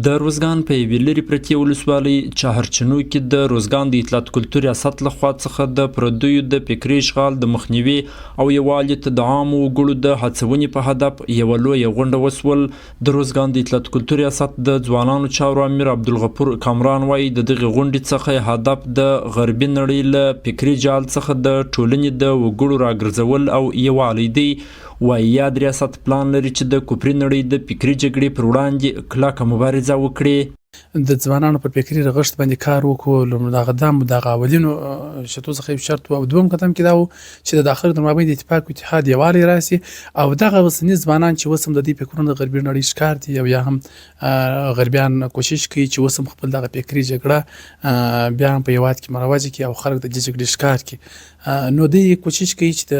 د روزګان په یوې لرې پرتې ولسوالۍ چهارچنو کې د روزګان د اطلاعات کلتور ریاست لخوا څخه د پردیو د فکري اشغال د مخنیوي او یووالي ته د عامو وګړو د هڅونې په هدف یوه لویه غونډه وسول. د روزګان د اطلاعات کلتور ریاست د ځوانانو چارو امیر عبدالغفور کامران وایي د دغې غونډې څخه هدف د غربي نړۍ له فکري جال څخه د ټولنې د وګړو راګرځول او یووالی دی. وایي یاد ریاست پلان لري چې د کفري نړۍ د فکري جګړې پر وړاندې کلکه مبارزه وکړي. د ځوانانو پر فکري رغښت باندې کار وکړو. دغه اولینو شتو څخه یو شرط و او دوم قدم کې دا و چې د داخل د مابین د اتفاق او اتحاد یووالی راسي او دغه اوسني ځوانان چې اوس هم د دې فکرونو د غربي نړۍ ښکار دي او یا هم غربیان کوشش کوي چې اوس هم خپل دغه فکري جګړه بیا هم په هېواد کې مروج کړي او خلک د دې جګړې ښکار کړي. نو دوی کوشش کوي چې د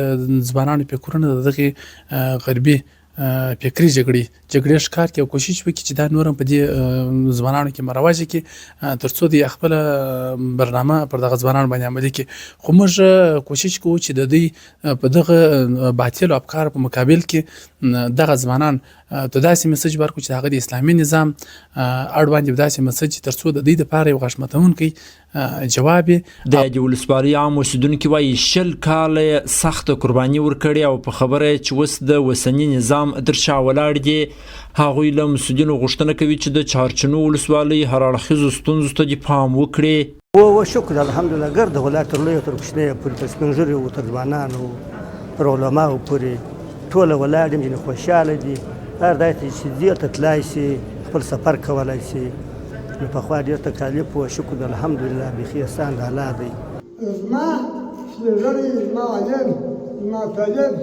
ځوانانو فکرونه د دغې غربي فکري جګړې ښکار کړي او کوشش وکړي چې دا نور هم په دې ځوانانو کې مروج کړي تر څو د خپله برنامه پر دغه ځوانانو باندې عملي کړي. خو موږ کوشش کوو چې د دوی په دغه باطلو افکارو په مقابل کې دغه ځوانان ته داسې مسج ورکړو چې هغه د اسلامي نظام اړوند یو داسې مسج تر څو د دوی دپاره یو غږ متونکی جواب د دې ولسوالۍ عام اوسېدونکي وایي 20 کاله سخته قرباني ورکړې او په خبره چې اوس د اوسني نظام تر شا ولاړ دي. هغوی له مسؤلینو غوښتنه کوي چې د چهارچنو ولسوالۍ هر اړخیزو ستونزو ته دې پام وکړي. وشکر الحمدلله ګرد ولایت تر لویو تر کوچنیو پورې تر سپین ږیرو تر ځوانانو پر علماو پورې ټوله ولایت ډېر خوشحاله دي. هر ځای ته چې ځي ته تلای شي خپل سفر کولی شي. نو پخوا ډېر تکالیف و شکر الحمدلله بیخي احسان د الله دی. زما سپین ږیري زما عالم زما طالب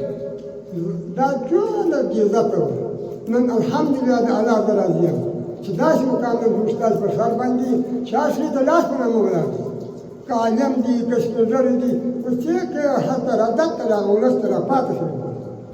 دا ټوله بې عزته وو. نن الحمدلله د الله نه راضي یم چې داسې مقام نن زموږ ستاسو په سر باندې چې هر د لاس په نامه ولاړ که عالم دي که سپین ږیري دي اوس چې که هلته رادت ته راغله ولس ته راپاتې شول.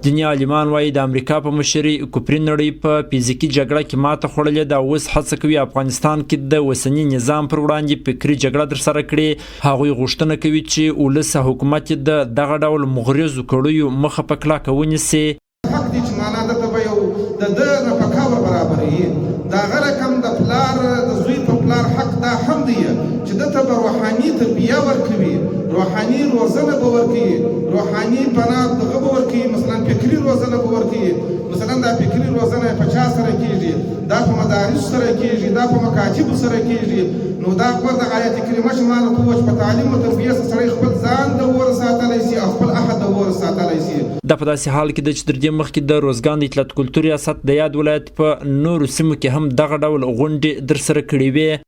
دیني عالمان وایي د امریکا په مشرۍ کفري نړۍ په فزیکي جګړه کې ماته خوړلې ده. اوس هڅه کوي افغانستان کې د اوسني نظام پر وړاندې فکري جګړه ترسره کړي. هغوی غوښتنه کوي چې ولس حکومت د دغه ډول مغرضو کړیو مخه په کلکه ونیسي. حق دی چې معنا درته به یو د ده نفقه ور برابروي. د هغه رقم د پلار د زوی په پلار حق دا هم دی چې ده ته به روحاني تربیه ورکوي، روحاني روزنه به ورکوي، روحاني پناه دغه به ورکوي. مثلا فکري روزنه به ورکوي. مثلا دا فکري روزنه په چا سره کېږي؟ دا په مدارس سره کېږي، دا په مکاتبو سره کېږي. نو دا ګور د آیت کریمه چې ما درته وویل چې په تعلیم او تربیې سره سړی خپل ځان د وره ساتلی شي او خپل احد د وره ساتلی شي. دا په داسې حال کې ده چې تر دې مخکې د روزګان د اطلاعات کلتور ریاست د یاد ولایت په نورو سیمو کې هم دغه ډول غونډې ترسره کړې وې.